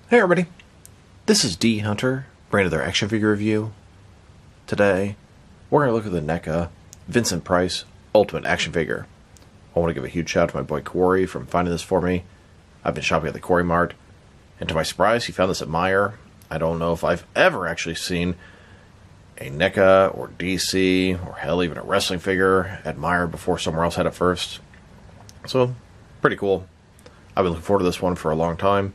Hey everybody, this is D Hunter, bringing another action figure review. Today, we're going to look at the Neca Vincent Price Ultimate action figure. I want to give a huge shout out to my boy Corey from finding this for me. I've been shopping at the Corey Mart, and to my surprise, he found this at Meijer. I don't know if I've ever actually seen a NECA or DC, or hell, even a wrestling figure at Meijer before somewhere else had it first. So, pretty cool. I've been looking forward to this one for a long time.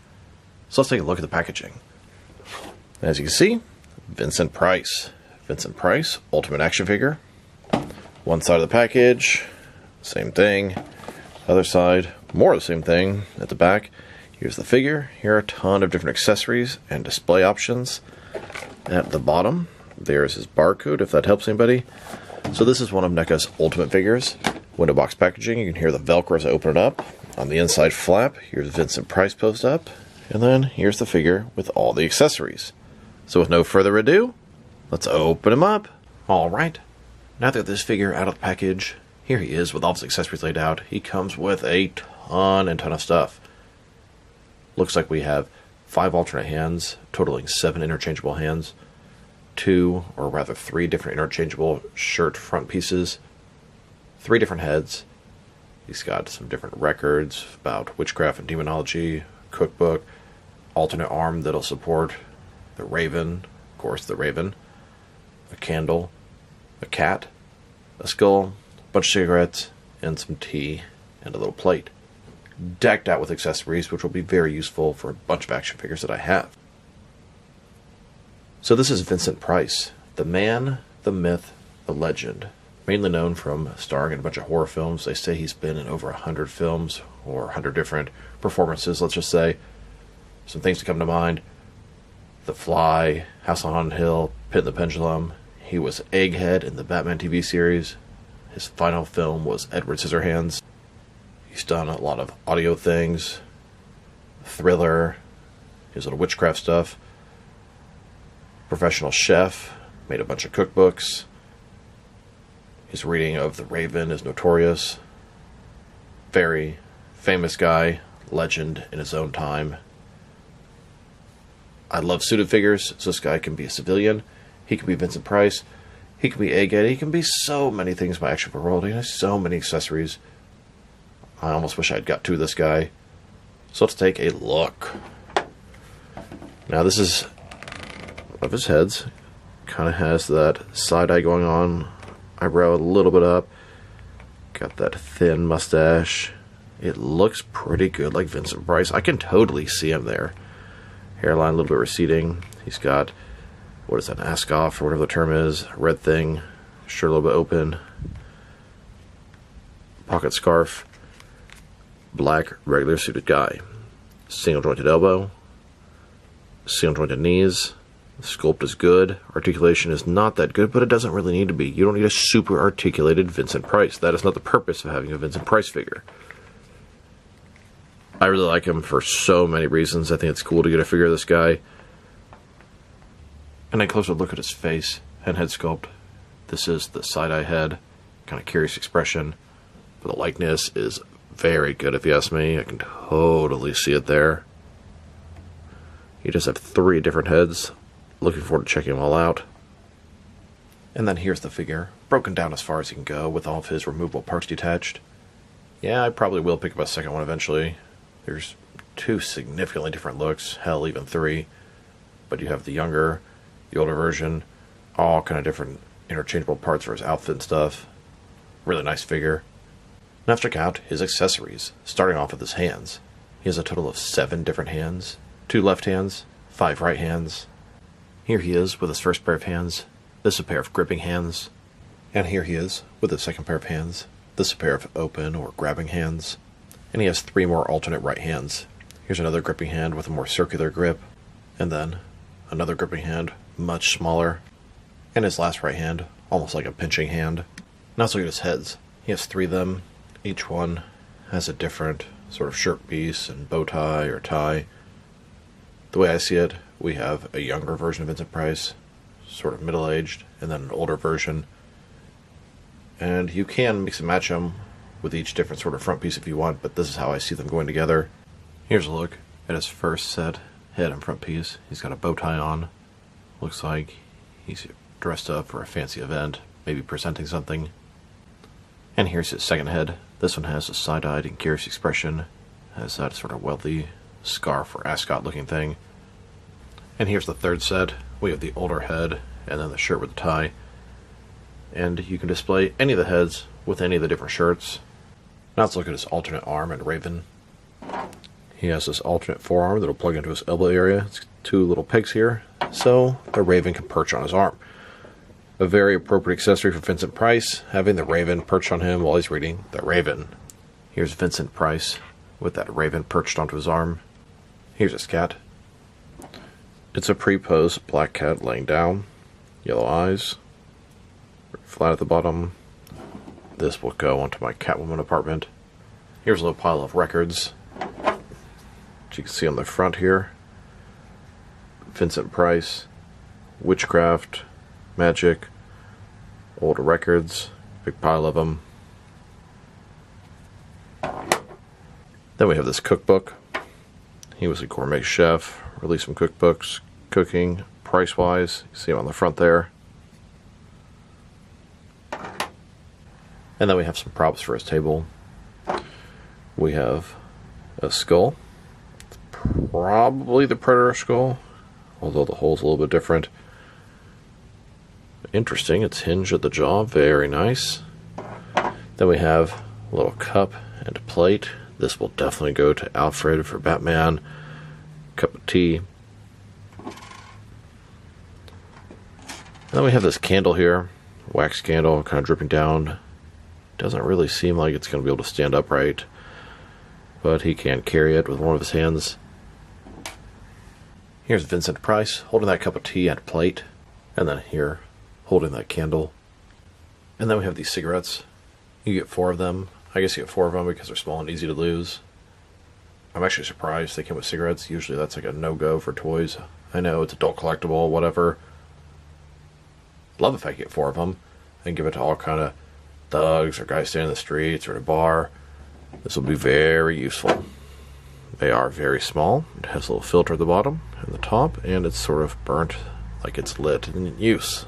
So let's take a look at the packaging. As you can see, Vincent Price. Vincent Price, Ultimate action figure. One side of the package, same thing. Other side, more of the same thing at the back. Here's the figure. Here are a ton of different accessories and display options. At the bottom, there's his barcode, if that helps anybody. So this is one of NECA's Ultimate figures. Window box packaging, you can hear the Velcro as I open it up. On the inside flap, here's Vincent Price posed up. And then here's the figure with all the accessories. So with no further ado, let's open him up. Alright, now that this figure out of the package, here he is with all his accessories laid out. He comes with a ton of stuff. Looks like we have 5 alternate hands, totaling 7 interchangeable hands. 2, or rather 3 different interchangeable shirt front pieces. 3 different heads. He's got some different records about witchcraft and demonology, cookbook, alternate arm that'll support the raven, of course the raven, a candle, a cat, a skull, a bunch of cigarettes, and some tea, and a little plate. Decked out with accessories, which will be very useful for a bunch of action figures that I have. So this is Vincent Price, the man, the myth, the legend. Mainly known from starring in a bunch of horror films. They say he's been in over 100 films, or 100 different performances, let's just say. Some things to come to mind: The Fly, House on Haunted Hill, Pit in the Pendulum. He was Egghead in the Batman TV series. His final film was Edward Scissorhands. He's done a lot of audio things, thriller, his little witchcraft stuff. Professional chef, made a bunch of cookbooks. His reading of The Raven is notorious. Very famous guy, legend in his own time. I love suited figures, so this guy can be a civilian. He can be Vincent Price. He can be Egghead. He can be so many things in my action figure world. He has so many accessories. I almost wish I'd got to this guy. So let's take a look. Now this is one of his heads. Kind of has that side eye going on. Eyebrow a little bit up. Got that thin mustache. It looks pretty good like Vincent Price. I can totally see him there. Hairline a little bit receding. He's got, what is that, an ascot or whatever the term is. Red thing. Shirt a little bit open. Pocket scarf. Black regular suited guy. Single jointed elbow. Single jointed knees. The sculpt is good. Articulation is not that good, but it doesn't really need to be. You don't need a super articulated Vincent Price. That is not the purpose of having a Vincent Price figure. I really like him for so many reasons. I think it's cool to get a figure of this guy. And a closer look at his face and head sculpt. This is the side-eye head. Kind of curious expression. But the likeness is very good if you ask me. I can totally see it there. He does have 3 different heads. Looking forward to checking them all out. And then here's the figure, broken down as far as he can go with all of his removable parts detached. Yeah, I probably will pick up a second one eventually. There's 2 significantly different looks, hell, even 3. But you have the younger, the older version, all kind of different interchangeable parts for his outfit and stuff. Really nice figure. Now let's check out his accessories, starting off with his hands. He has a total of 7 different hands, 2 left hands, 5 right hands. Here he is with his first pair of hands. This is a pair of gripping hands. And here he is with his second pair of hands. This is a pair of open or grabbing hands. And he has 3 more alternate right hands. Here's another gripping hand with a more circular grip. And then another gripping hand, much smaller. And his last right hand, almost like a pinching hand. Now let's look at his heads. He has 3 of them. Each one has a different sort of shirt piece and bow tie or tie. The way I see it, we have a younger version of Vincent Price, sort of middle-aged, and then an older version. And you can mix and match them with each different sort of front piece if you want, but this is how I see them going together. Here's a look at his first set head and front piece. He's got a bow tie on. Looks like he's dressed up for a fancy event, maybe presenting something. And here's his second head. This one has a side-eyed and curious expression. Has that sort of wealthy scarf or ascot looking thing. And here's the third set. We have the older head and then the shirt with the tie. And you can display any of the heads with any of the different shirts. Now let's look at his alternate arm and raven. He has this alternate forearm that'll plug into his elbow area. It's two little pegs here, so the raven can perch on his arm. A very appropriate accessory for Vincent Price, having the raven perched on him while he's reading the Raven. Here's Vincent Price with that raven perched onto his arm. Here's his cat. It's a pre-posed black cat laying down, yellow eyes, flat at the bottom. This will go onto my Catwoman apartment. Here's a little pile of records, which you can see on the front here. Vincent Price, Witchcraft, Magic, older records, big pile of them. Then we have this cookbook. He was a gourmet chef, released some cookbooks, cooking, price-wise. You see him on the front there. And then we have some props for his table. We have a skull. It's probably the Predator skull, although the hole's a little bit different. Interesting, it's hinged at the jaw, very nice. Then we have a little cup and a plate. This will definitely go to Alfred for Batman. Cup of tea. And then we have this candle here, wax candle, kind of dripping down. Doesn't really seem like it's going to be able to stand upright, but he can carry it with one of his hands. Here's Vincent Price holding that cup of tea and plate, and then here holding that candle. And then we have these cigarettes. You get 4 of them. I guess you get 4 of them because they're small and easy to lose. I'm actually surprised they came with cigarettes. Usually that's like a no-go for toys. I know it's adult collectible, whatever. Love if I get 4 of them and give it to all kind of thugs or guys standing in the streets or at a bar. This will be very useful. They are very small. It has a little filter at the bottom and the top, and it's sort of burnt like it's lit in use.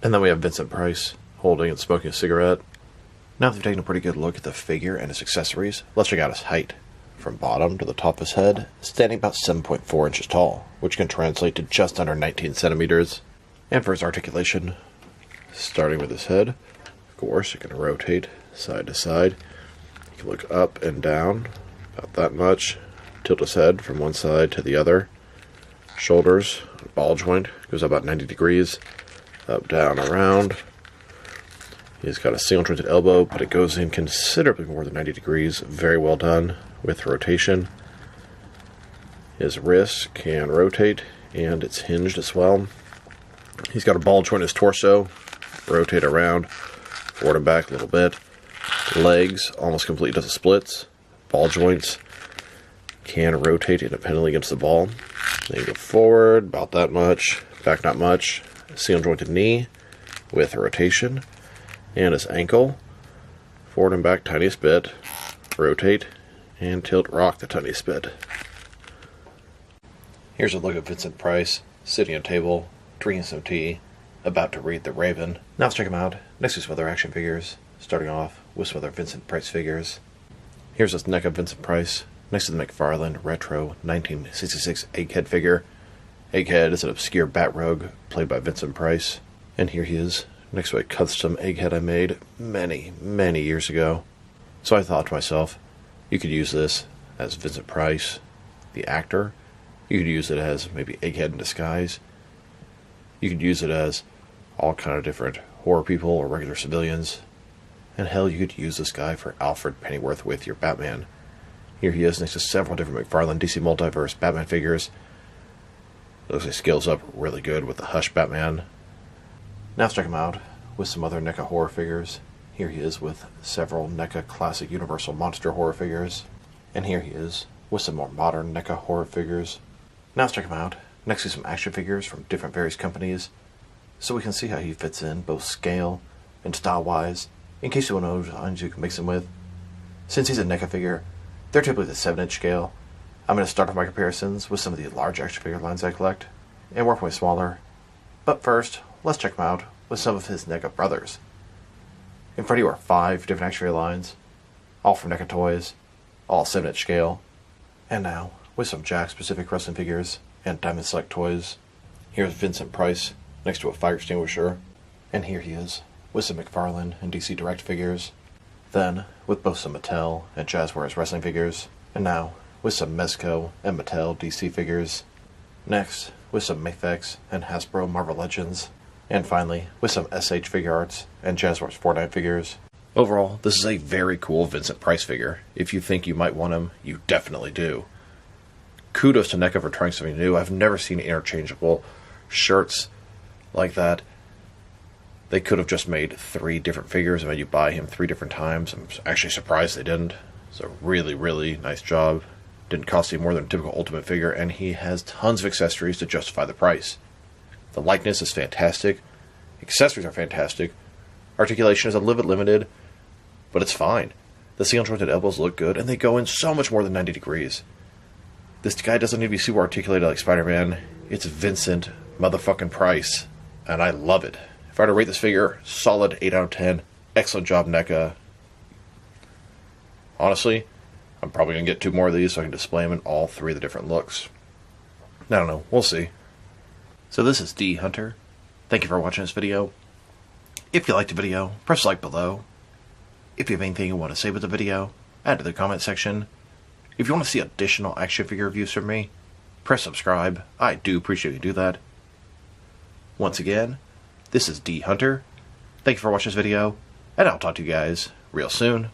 And then we have Vincent Price holding and smoking a cigarette. Now that we've taken a pretty good look at the figure and his accessories, let's check out his height. From bottom to the top of his head, standing about 7.4 inches tall, which can translate to just under 19 centimeters. And for his articulation, starting with his head, of course, you can rotate side to side. You can look up and down, about that much. Tilt his head from one side to the other. Shoulders, ball joint, goes about 90 degrees. Up, down, around. He's got a single jointed elbow, but it goes in considerably more than 90 degrees. Very well done with rotation. His wrist can rotate, and it's hinged as well. He's got a ball joint in his torso. Rotate around, forward and back a little bit. Legs, almost completely does the splits. Ball joints can rotate independently against the ball. Then you go forward, about that much. Back not much. Single jointed knee with a rotation. And his ankle, forward and back tiniest bit, rotate, and tilt rock the tiniest bit. Here's a look at Vincent Price, sitting at a table, drinking some tea, about to read The Raven. Now let's check him out, next to some other action figures, starting off with some other Vincent Price figures. Here's this Neca Vincent Price, next to the McFarlane Retro 1966 Egghead figure. Egghead is an obscure bat rogue, played by Vincent Price, and here he is, next to a custom Egghead I made many, many years ago. So I thought to myself, you could use this as Vincent Price, the actor. You could use it as maybe Egghead in disguise. You could use it as all kind of different horror people or regular civilians. And hell, you could use this guy for Alfred Pennyworth with your Batman. Here he is next to several different McFarlane DC Multiverse Batman figures. Looks like he scales up really good with the Hush Batman. Now let's check him out with some other NECA horror figures. Here he is with several NECA classic Universal Monster horror figures. And here he is with some more modern NECA horror figures. Now let's check him out next to some action figures from different various companies, so we can see how he fits in both scale and style-wise, in case you want to know which ones you can mix him with. Since he's a NECA figure, they're typically the 7-inch scale, I'm going to start off my comparisons with some of the large action figure lines I collect, and work my way smaller. But first, let's check him out with some of his NECA brothers. In front of you are 5 different action figure lines, all from NECA Toys, all 7-inch scale. And now, with some Jack-specific wrestling figures and Diamond Select toys, here's Vincent Price next to a fire extinguisher, and here he is with some McFarlane and DC Direct figures. Then, with both some Mattel and Jazzwares wrestling figures, and now with some Mezco and Mattel DC figures. Next, with some Mafex and Hasbro Marvel Legends. And finally, with some SH Figure Arts and Jazzwares Fortnite figures. Overall, this is a very cool Vincent Price figure. If you think you might want him, you definitely do. Kudos to NECA for trying something new. I've never seen interchangeable shirts like that. They could have just made 3 different figures and made you buy him 3 different times. I'm actually surprised they didn't. It's a really, really nice job. Didn't cost you more than a typical Ultimate figure, and he has tons of accessories to justify the price. The likeness is fantastic. Accessories are fantastic. Articulation is a little bit limited, but it's fine. The single jointed elbows look good, and they go in so much more than 90 degrees. This guy doesn't need to be super articulated like Spider-Man. It's Vincent motherfucking Price, and I love it. If I were to rate this figure, solid 8 out of 10. Excellent job, NECA. Honestly, I'm probably going to get 2 more of these so I can display them in all 3 of the different looks. I don't know. We'll see. So this is D Hunter. Thank you for watching this video. If you liked the video, press like below. If you have anything you want to say about the video, add to the comment section. If you want to see additional action figure reviews from me, press subscribe. I do appreciate you do that. Once again, this is D Hunter. Thank you for watching this video, and I'll talk to you guys real soon.